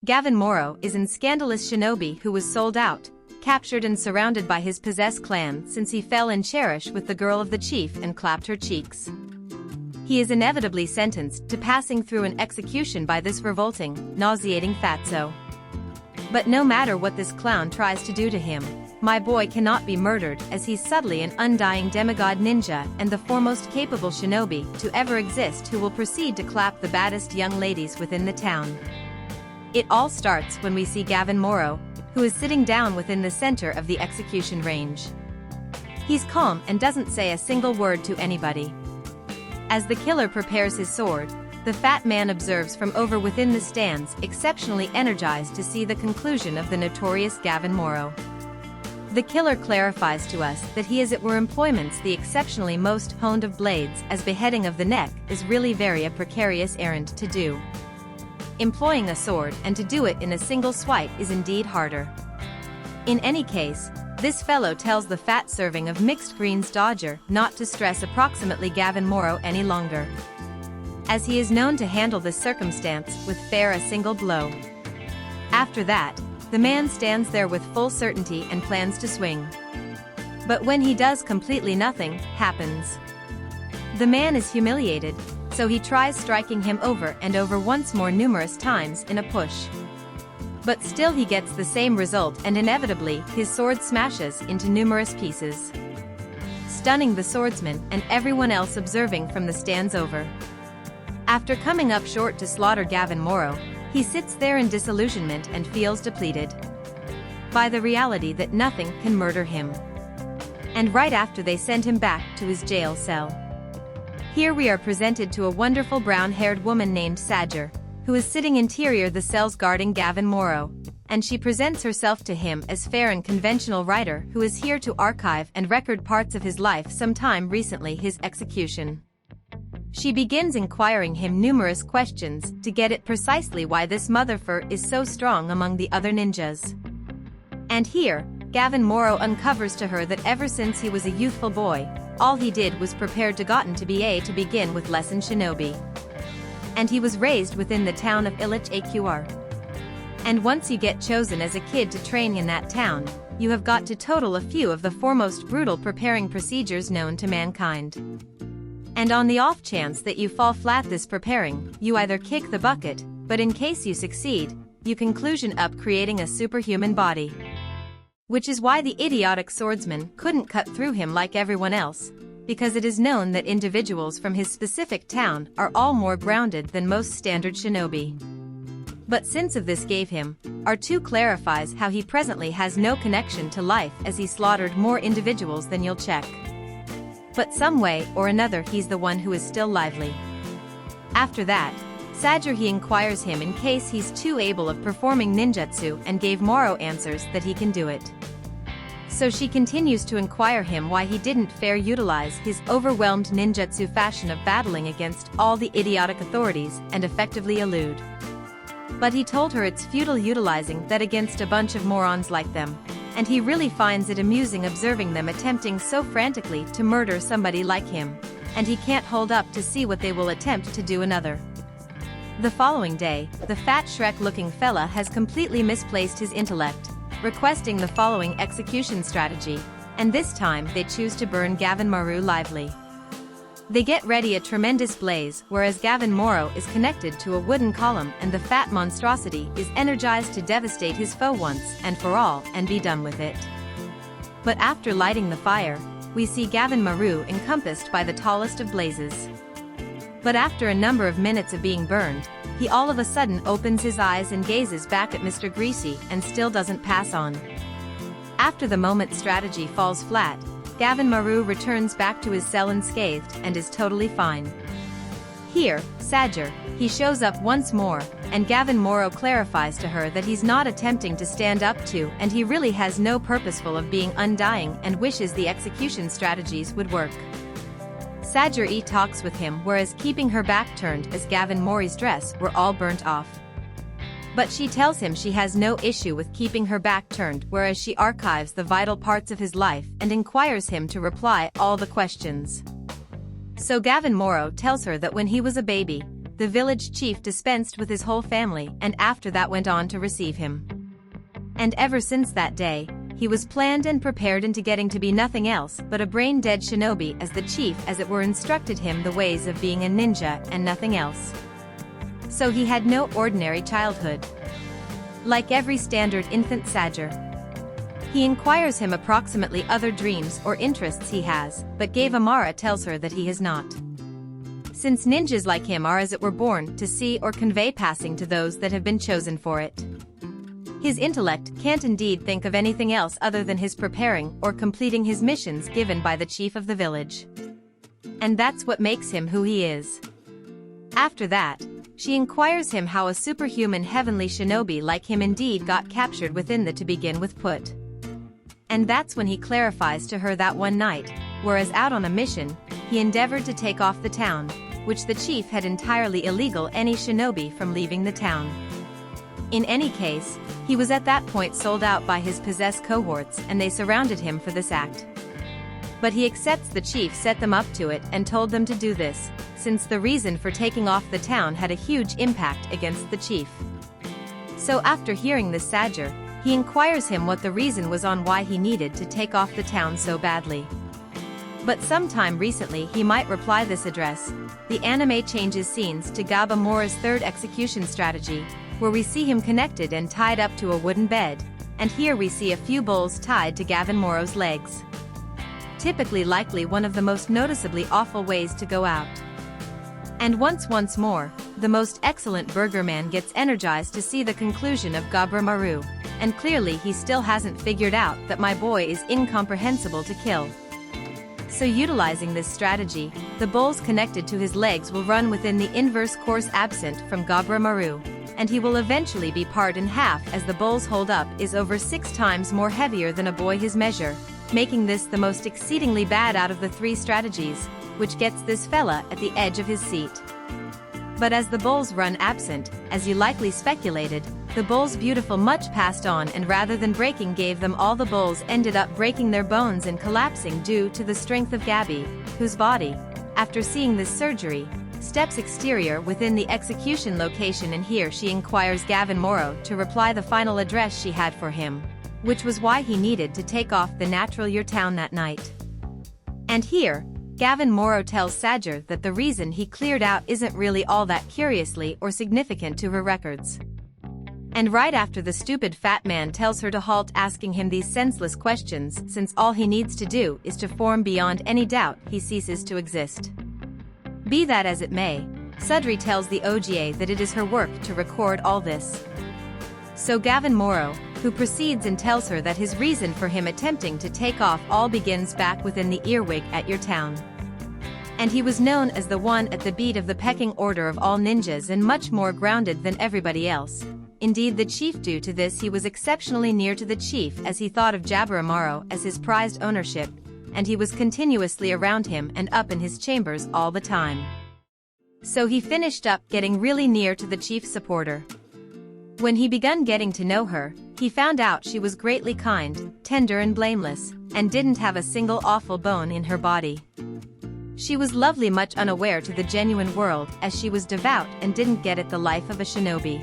Gavin Morrow is an scandalous shinobi who was sold out, captured and surrounded by his possessed clan since he fell in cherish with the girl of the chief and clapped her cheeks. He is inevitably sentenced to passing through an execution by this revolting, nauseating fatso. But no matter what this clown tries to do to him, my boy cannot be murdered, as he's subtly an undying demigod ninja and the foremost capable shinobi to ever exist, who will proceed to clap the baddest young ladies within the town. It all starts when we see Gavin Morrow, who is sitting down within the center of the execution range. He's calm and doesn't say a single word to anybody. As the killer prepares his sword, the fat man observes from over within the stands, exceptionally energized to see the conclusion of the notorious Gavin Morrow. The killer clarifies to us that he is at were employments the exceptionally most honed of blades, as beheading of the neck is really very a precarious errand to do. Employing a sword and to do it in a single swipe is indeed harder. In any case, this fellow tells the fat serving of mixed greens dodger not to stress approximately Gavin Morrow any longer, as he is known to handle this circumstance with fair a single blow. After that, the man stands there with full certainty and plans to swing. But when he does, completely nothing happens. The man is humiliated, so he tries striking him over and over once more numerous times in a push. But still he gets the same result, and inevitably his sword smashes into numerous pieces, stunning the swordsman and everyone else observing from the stands over. After coming up short to slaughter Gavin Morrow, he sits there in disillusionment and feels depleted by the reality that nothing can murder him. And right after, they send him back to his jail cell. Here we are presented to a wonderful brown-haired woman named Sager, who is sitting interior the cells guarding Gavin Morrow, and she presents herself to him as fair and conventional writer who is here to archive and record parts of his life sometime recently his execution. She begins inquiring him numerous questions to get at precisely why this motherfucker is so strong among the other ninjas. And here, Gavin Morrow uncovers to her that ever since he was a youthful boy, all he did was prepare to gotten to be a to begin with lesson shinobi. And he was raised within the town of Ugarte. And once you get chosen as a kid to train in that town, you have got to total a few of the foremost brutal preparing procedures known to mankind. And on the off chance that you fall flat this preparing, you either kick the bucket, but in case you succeed, you conclusion up creating a superhuman body. Which is why the idiotic swordsman couldn't cut through him like everyone else, because it is known that individuals from his specific town are all more grounded than most standard shinobi. But since of this gave him, R2 clarifies how he presently has no connection to life, as he slaughtered more individuals than you'll check. But some way or another he's the one who is still lively. After that, Sager he inquires him in case he's too able of performing ninjutsu, and gave Morrow answers that he can do it. So she continues to inquire him why he didn't fair utilize his overwhelmed ninjutsu fashion of battling against all the idiotic authorities and effectively elude. But he told her it's futile utilizing that against a bunch of morons like them, and he really finds it amusing observing them attempting so frantically to murder somebody like him, and he can't hold up to see what they will attempt to do another. The following day, the fat Shrek-looking fella has completely misplaced his intellect, requesting the following execution strategy, and this time they choose to burn Gavin Morrow lively. They get ready a tremendous blaze, whereas Gavin Morrow is connected to a wooden column, and the fat monstrosity is energized to devastate his foe once and for all and be done with it. But after lighting the fire, we see Gavin Morrow encompassed by the tallest of blazes. But after a number of minutes of being burned, he all of a sudden opens his eyes and gazes back at Mr. Greasy and still doesn't pass on. After the moment strategy falls flat, Gavin Morrow returns back to his cell unscathed and is totally fine. Here, Sager, he shows up once more, and Gavin Morrow clarifies to her that he's not attempting to stand up to, and he really has no purposeful of being undying, and wishes the execution strategies would work. Sager talks with him, whereas keeping her back turned as Gavin Morrow's dress were all burnt off. But she tells him she has no issue with keeping her back turned, whereas she archives the vital parts of his life and inquires him to reply all the questions. So Gavin Morrow tells her that when he was a baby, the village chief dispensed with his whole family and after that went on to receive him. And ever since that day, he was planned and prepared into getting to be nothing else but a brain-dead shinobi, as the chief as it were instructed him the ways of being a ninja and nothing else. So he had no ordinary childhood. Like every standard infant sager, he inquires him approximately other dreams or interests he has, but Gavamara tells her that he has not. Since ninjas like him are as it were born to see or convey passing to those that have been chosen for it. His intellect can't indeed think of anything else other than his preparing or completing his missions given by the chief of the village. And that's what makes him who he is. After that, she inquires him how a superhuman heavenly shinobi like him indeed got captured within the to begin with put. And that's when he clarifies to her that one night, whereas out on a mission, he endeavored to take off the town, which the chief had entirely illegal any shinobi from leaving the town. In any case, he was at that point sold out by his possessed cohorts and they surrounded him for this act. But he accepts the chief set them up to it and told them to do this, since the reason for taking off the town had a huge impact against the chief. So after hearing this sager, he inquires him what the reason was on why he needed to take off the town so badly. But sometime recently he might reply this address. The anime changes scenes to Gaba Mora's third execution strategy, where we see him connected and tied up to a wooden bed, and here we see a few bulls tied to Gavin Morrow's legs. Typically likely one of the most noticeably awful ways to go out. And once more, the most excellent burger man gets energized to see the conclusion of Gabra Maru, and clearly he still hasn't figured out that my boy is incomprehensible to kill. So utilizing this strategy, the bulls connected to his legs will run within the inverse course absent from Gabra Maru, and he will eventually be parted in half as the bull's hold up is over 6 times more heavier than a boy his measure, making this the most exceedingly bad out of the 3 strategies, which gets this fella at the edge of his seat. But as the bulls run absent, as you likely speculated, the bulls beautiful much passed on and rather than breaking gave them all the bulls ended up breaking their bones and collapsing due to the strength of Gabby, whose body, after seeing this surgery, steps exterior within the execution location and here she inquires Gavin Morrow to reply the final address she had for him, which was why he needed to take off the natural year town that night. And here, Gavin Morrow tells Sager that the reason he cleared out isn't really all that curiously or significant to her records. And right after the stupid fat man tells her to halt asking him these senseless questions since all he needs to do is to form beyond any doubt he ceases to exist. Be that as it may, Sudri tells the OGA that it is her work to record all this. So Gavin Morrow, who proceeds and tells her that his reason for him attempting to take off all begins back within the earwig at your town. And he was known as the one at the beat of the pecking order of all ninjas and much more grounded than everybody else. Indeed the chief due to this he was exceptionally near to the chief as he thought of Jabra Amaro as his prized ownership, and he was continuously around him and up in his chambers all the time. So he finished up getting really near to the chief's supporter. When he begun getting to know her, he found out she was greatly kind, tender and blameless, and didn't have a single awful bone in her body. She was lovely much unaware to the genuine world as she was devout and didn't get it the life of a shinobi.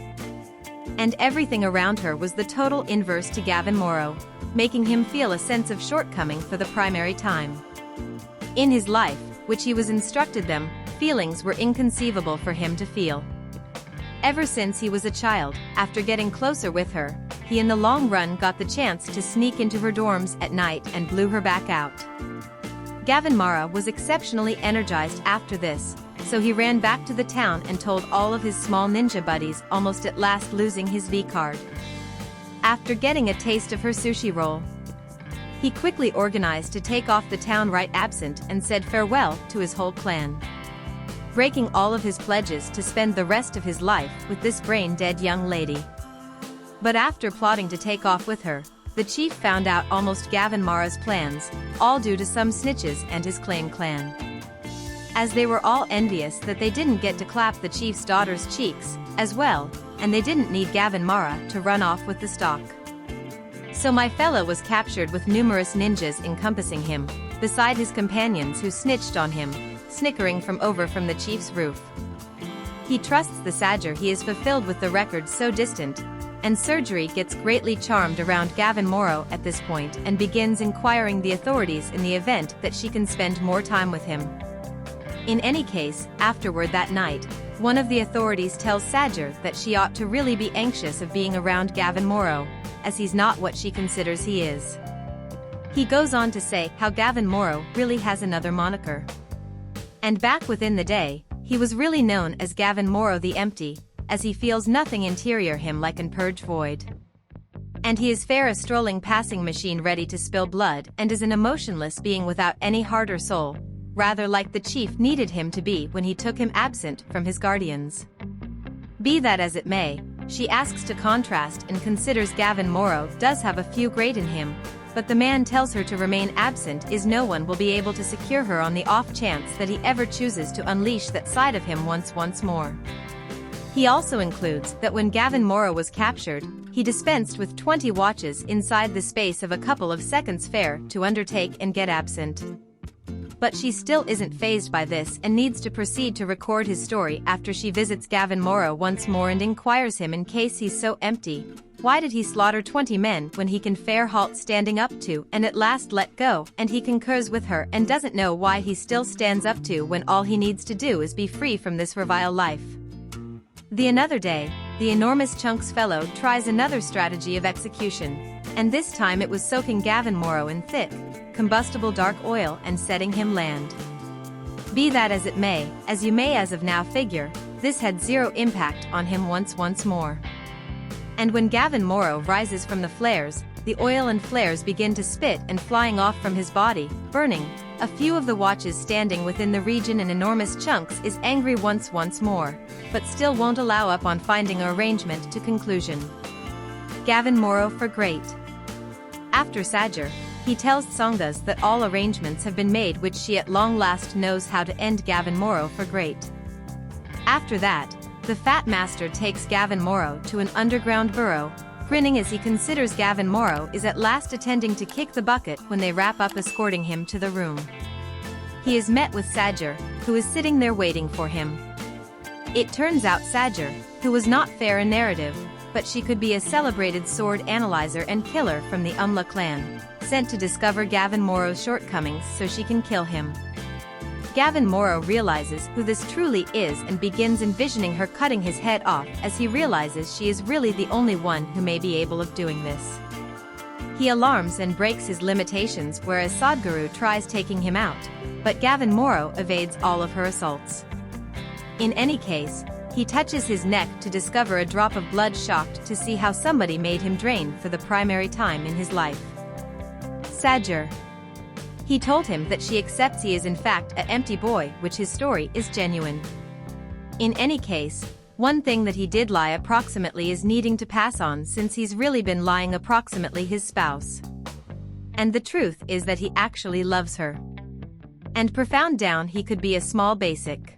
And everything around her was the total inverse to Gavin Morrow, making him feel a sense of shortcoming for the primary time. In his life, which he was instructed them, feelings were inconceivable for him to feel. Ever since he was a child, after getting closer with her, he in the long run got the chance to sneak into her dorms at night and blew her back out. Gavin Mara was exceptionally energized after this, so he ran back to the town and told all of his small ninja buddies, almost at last losing his V-card. After getting a taste of her sushi roll, he quickly organized to take off the town right absent and said farewell to his whole clan, breaking all of his pledges to spend the rest of his life with this brain-dead young lady. But after plotting to take off with her, the chief found out almost Gavin Mara's plans, all due to some snitches and his claim clan. As they were all envious that they didn't get to clap the chief's daughter's cheeks, as well, and they didn't need Gavin Mara to run off with the stock. So my fella was captured with numerous ninjas encompassing him, beside his companions who snitched on him, snickering from the chief's roof. He trusts the Sadger he is fulfilled with the record so distant, and Surgery gets greatly charmed around Gavin Morrow at this point and begins inquiring the authorities in the event that she can spend more time with him. In any case, afterward that night, one of the authorities tells Sadger that she ought to really be anxious of being around Gavin Morrow, as he's not what she considers he is. He goes on to say how Gavin Morrow really has another moniker. And back within the day, he was really known as Gavin Morrow the Empty, as he feels nothing interior him like an purge void. And he is fair a strolling passing machine ready to spill blood and is an emotionless being without any heart or soul, rather like the chief needed him to be when he took him absent from his guardians. Be that as it may, she asks to contrast and considers Gavin Morrow does have a few great in him, but the man tells her to remain absent is no one will be able to secure her on the off chance that he ever chooses to unleash that side of him once more. He also includes that when Gavin Morrow was captured, he dispensed with 20 watches inside the space of a couple of seconds fair to undertake and get absent. But she still isn't fazed by this and needs to proceed to record his story after she visits Gavin Morrow once more and inquires him in case he's so empty. Why did he slaughter 20 men when he can fair halt standing up to and at last let go, and he concurs with her and doesn't know why he still stands up to when all he needs to do is be free from this revile life. The another day, the enormous Chunks fellow tries another strategy of execution, and this time it was soaking Gavin Morrow in thick, combustible dark oil and setting him land. Be that as it may, as you may as of now figure, this had zero impact on him once more. And when Gavin Morrow rises from the flares, the oil and flares begin to spit and flying off from his body, burning. A few of the watches standing within the region and enormous Chunks is angry once more, but still won't allow up on finding an arrangement to conclusion. Gavin Morrow for great. After Sadger, he tells Tsongas that all arrangements have been made which she at long last knows how to end Gavin Morrow for great. After that, the Fat Master takes Gavin Morrow to an underground burrow, grinning as he considers Gavin Morrow is at last attending to kick the bucket when they wrap up escorting him to the room. He is met with Sadger, who is sitting there waiting for him. It turns out Sadger, who was not fair in narrative, but she could be a celebrated sword analyzer and killer from the Umla clan, sent to discover Gavin Morrow's shortcomings so she can kill him. Gavin Morrow realizes who this truly is and begins envisioning her cutting his head off as he realizes she is really the only one who may be able of doing this. He alarms and breaks his limitations whereas Sadhguru tries taking him out, but Gavin Morrow evades all of her assaults. In any case, he touches his neck to discover a drop of blood shocked to see how somebody made him drain for the primary time in his life. Sadger. He told him that she accepts he is in fact an empty boy, which his story is genuine. In any case, one thing that he did lie approximately is needing to pass on since he's really been lying approximately his spouse. And the truth is that he actually loves her. And profound down he could be a small basic.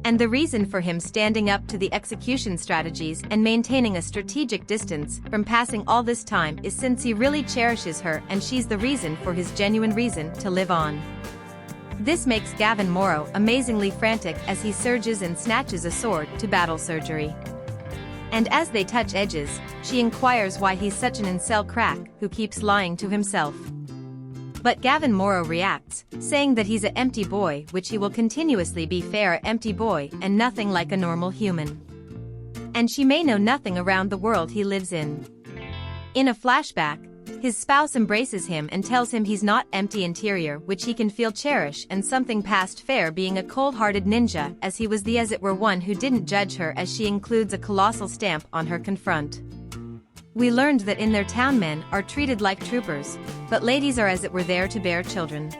And the reason for him standing up to the execution strategies and maintaining a strategic distance from passing all this time is since he really cherishes her and she's the reason for his genuine reason to live on. This makes Gavin Morrow amazingly frantic as he surges and snatches a sword to battle Surgery. And as they touch edges, she inquires why he's such an incel crack who keeps lying to himself. But Gavin Morrow reacts, saying that he's an empty boy which he will continuously be fair a empty boy and nothing like a normal human. And she may know nothing around the world he lives in. In a flashback, his spouse embraces him and tells him he's not empty interior which he can feel cherish and something past fair being a cold-hearted ninja as he was the as it were one who didn't judge her as she includes a colossal stamp on her confront. We learned that in their town men are treated like troopers, but ladies are as it were there to bear children.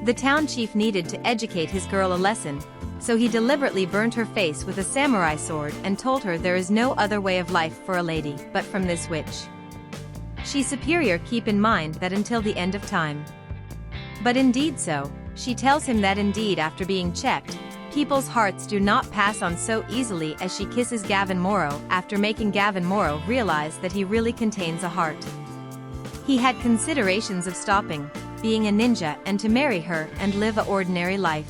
The town chief needed to educate his girl a lesson, so he deliberately burned her face with a samurai sword and told her there is no other way of life for a lady but from this witch. She's superior, keep in mind that until the end of time. But indeed so, she tells him that indeed after being checked, people's hearts do not pass on so easily as she kisses Gavin Morrow after making Gavin Morrow realize that he really contains a heart. He had considerations of stopping, being a ninja and to marry her and live an ordinary life.